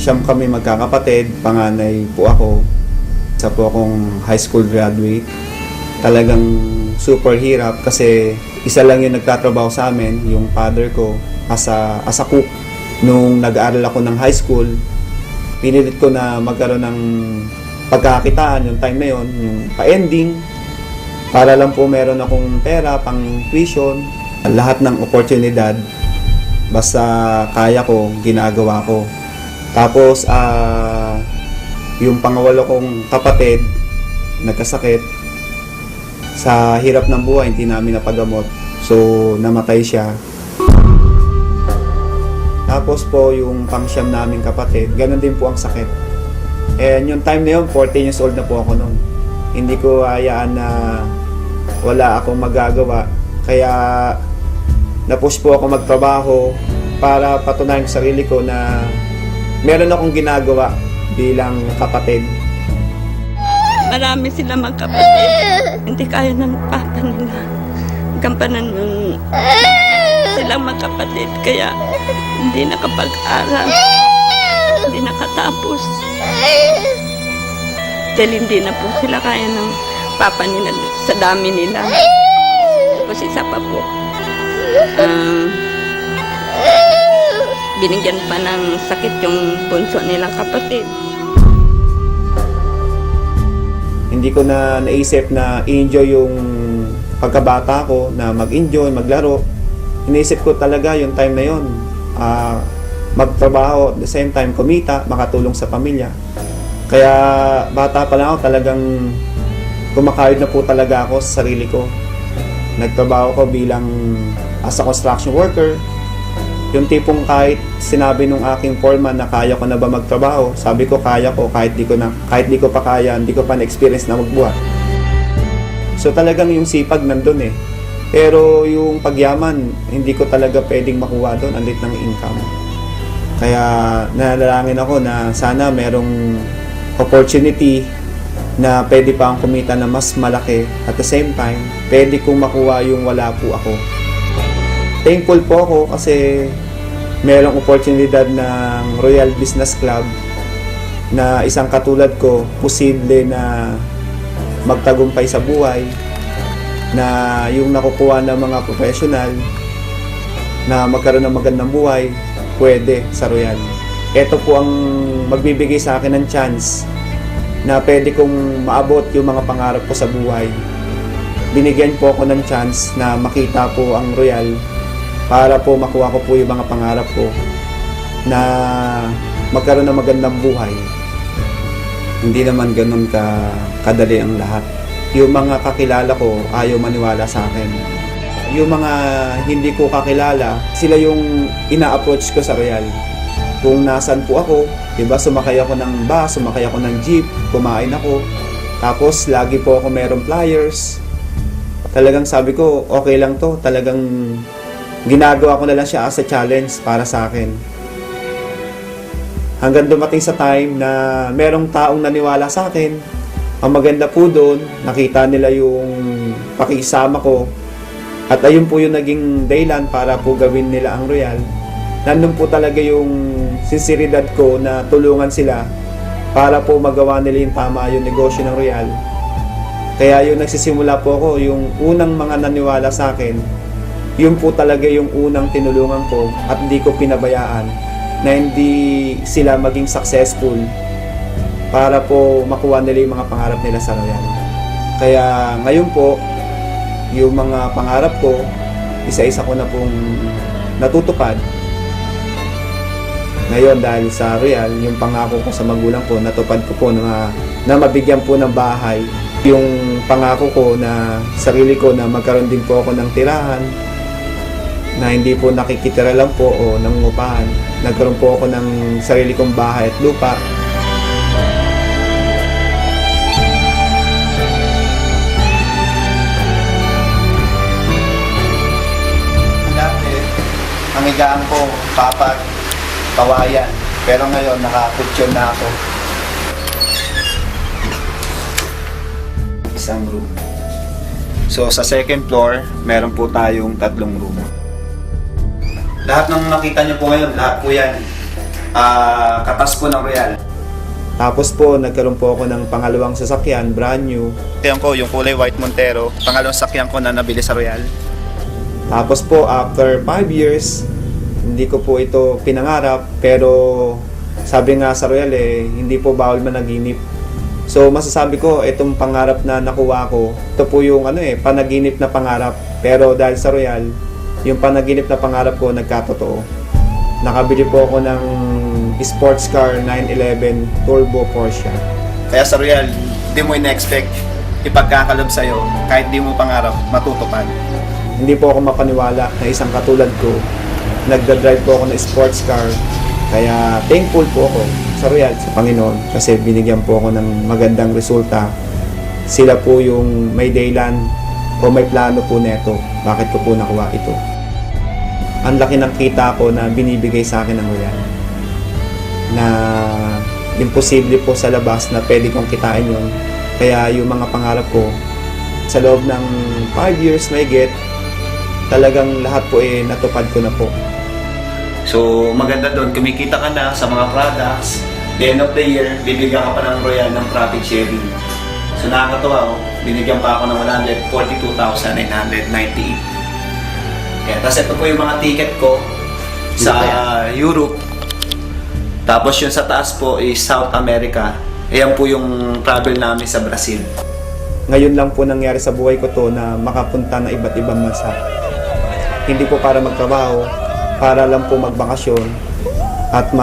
Siyam kami magkakapatid, panganay po ako. Isa po akong high school graduate. Talagang super hirap kasi isa lang yung nagtatrabaho sa amin, yung father ko, as a cook. Nung nag-aaral ako ng high school, pinilit ko na magkaroon ng pagkakitaan yung time na yon, yung pa-ending, para lang po meron akong pera, pang tuition, lahat ng oportunidad, basta kaya ko, ginagawa ko. Tapos, yung pangawalo kong kapatid, nagkasakit, sa hirap ng buhay, hindi namin napagamot. So, namatay siya. Tapos po, yung pangsyam naming kapatid, ganun din po ang sakit. And yung time na yun, 14 years old na po ako noon. Hindi ko hayaan na wala akong magagawa. Kaya, na-push po ako magtrabaho para patunayan sa sarili ko na meron akong ginagawa bilang kapatid. Marami sila magkapatid. Hindi kaya ng papa nila. Gampanan yung silang magkapatid. Kaya hindi nakapag-aral. Hindi nakatapos. Dahil hindi na po sila kaya ng papa nila sa dami nila. Tapos isa pa po. Binigyan pa ng sakit yung bunso nilang kapatid. Hindi ko na naisip na i-enjoy yung pagkabata ko, na mag-enjoy, maglaro. Iniisip ko talaga yung time na yun. Magtrabaho, at the same time kumita, makatulong sa pamilya. Kaya bata pa lang ako, talagang kumakayod na po talaga ako sa sarili ko. Nagtrabaho ko bilang as a construction worker. Yung tipong kahit sinabi nung aking foreman na kaya ko na ba magtrabaho, sabi ko kaya ko, kahit di ko pa kaya, hindi ko pa na-experience na magbuhat. So talagang yung sipag nandun eh. Pero yung pagyaman, hindi ko talaga pwedeng makuha doon, andit ng income. Kaya nalalangin ako na sana merong opportunity na pwede pa akong kumita na mas malaki. At the same time, pwede kong makuha yung wala po ako. Thankful po ako kasi merong oportunidad ng Royal Business Club na isang katulad ko, posible na magtagumpay sa buhay, na yung nakukuha ng mga professional na magkaroon ng magandang buhay, pwede sa Royal. Ito po ang magbibigay sa akin ng chance na pwede kong maabot yung mga pangarap ko sa buhay. Binigyan po ako ng chance na makita po ang Royal para po makuha ko po yung mga pangarap ko na magkaroon ng magandang buhay. Hindi naman ganun kadali ang lahat. Yung mga kakilala ko ayaw maniwala sa akin. Yung mga hindi ko kakilala, sila yung ina-approach ko sa Royal. Kung nasan po ako, diba, sumakay ako ng bus, sumakay ako ng jeep, kumain ako. Tapos lagi po ako merong flyers. Talagang sabi ko, okay lang to. Talagang ginagawa ko na lang siya as a challenge para sa akin. Hanggang dumating sa time na merong taong naniwala sa akin. Ang maganda po doon, nakita nila yung pakisama ko. At ayun po yung naging dahilan para po gawin nila ang Royal. Nandun po talaga yung sinseridad ko na tulungan sila para po magawa nila yung tama yung negosyo ng Royal. Kaya yung nagsisimula po ako, yung unang mga naniwala sa akin, yun po talaga yung unang tinulungan ko at hindi ko pinabayaan na hindi sila maging successful para po makuha nila yung mga pangarap nila sa Royal. Kaya ngayon po, yung mga pangarap ko, isa-isa ko na pong natutupad. Ngayon dahil sa Royal, yung pangako ko sa magulang ko, natupad ko po na mabigyan po ng bahay. Yung pangako ko na sarili ko na magkaroon din po ako ng tirahan, na hindi po nakikitira lang po o nangungupahan. Nagkaroon po ako ng sarili kong bahay at lupa. Dati, ang higaan ko, papat, kawayan. Pero ngayon, nakakutsyon na ako. Isang room. So, sa second floor, meron po tayong 3 room. Lahat ng nakita niyo po ngayon, lahat po yan katas po ng Royal. Tapos po, nagkaroon po ako ng pangalawang sasakyan, brand new. Ito ko, yung kulay white Montero. Pangalawang sasakyan ko na nabili sa Royal. Tapos po, after 5 years, hindi ko po ito pinangarap. Pero sabi nga sa Royal hindi po bawal managinip. So masasabi ko, itong pangarap na nakuha ko, ito po yung panaginip na pangarap. Pero dahil sa Royal, yung panaginip na pangarap ko nagkatotoo. Nakabili po ako ng sports car 911 Turbo Porsche. Kaya sa Royal, hindi mo ina-expect ipagkakalob sa'yo kahit di mo pangarap matutupad. Hindi po ako mapaniwala na isang katulad ko, nagdadrive po ako ng sports car. Kaya thankful po ako sa Royal, sa Panginoon, kasi binigyan po ako ng magandang resulta. Sila po yung may daylan o may plano po neto. Bakit ko po nakuha ito? Ang laki ng kita ko na binibigay sa akin ng Royal, na imposible po sa labas na pwede kong kitain yun. Kaya yung mga pangarap ko, sa loob ng 5 years may get, talagang lahat po natupad ko na po. So maganda doon, kumikita ka na sa mga products. The end of the year, bibigyan ka pa ng Royal ng profit sharing. So nakakatuwa, binigyan pa ako ng 142,998. Kaya, tapos ito po yung mga ticket ko sa Europe. Tapos yung sa taas po is South America. Ayan po yung travel namin sa Brazil. Ngayon lang po nangyari sa buhay ko to na makapunta ng iba't ibang bansa. Hindi po para magtrabaho, para lang po magbakasyon at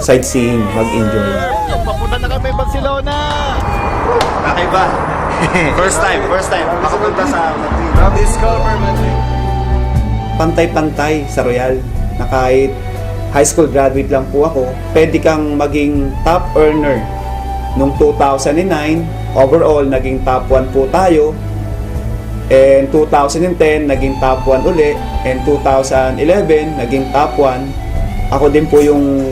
sightseeing, mag-enjoy. Papunta na kami Barcelona! Okay ba? First time makapunta sa Madrid. Discover Madrid. Pantay-pantay sa Royal, na kahit high school graduate lang po ako, pwede kang maging top earner. Noong 2009, overall, naging top 1 po tayo. And 2010, naging top 1 uli. And 2011, naging top 1. Ako din po yung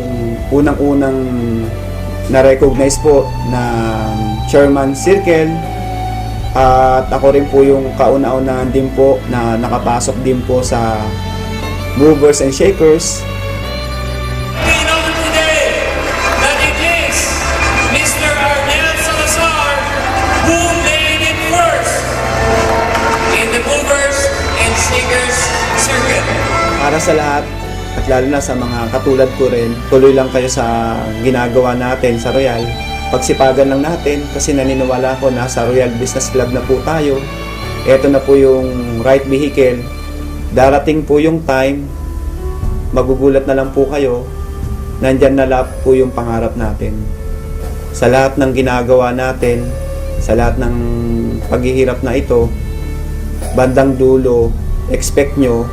unang-unang na-recognize po ng Chairman Circle. At ako rin po yung kauna-unahan din po na nakapasok din po sa Movers and Shakers. We know today that it is Mr. Arnel Salazar who made it first in the Movers and Shakers circuit. Para sa lahat, at lalo na sa mga katulad ko rin, tuloy lang kayo sa ginagawa natin sa Royal. Pagsipagan lang natin kasi naniniwala ko na sa Royal Business Club na po tayo. Ito na po yung right vehicle. Darating po yung time, magugulat na lang po kayo, nandyan na lahat po yung pangarap natin. Sa lahat ng ginagawa natin, sa lahat ng paghihirap na ito, bandang dulo, expect nyo,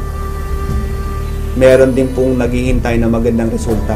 meron din pong naghihintay na magandang resulta.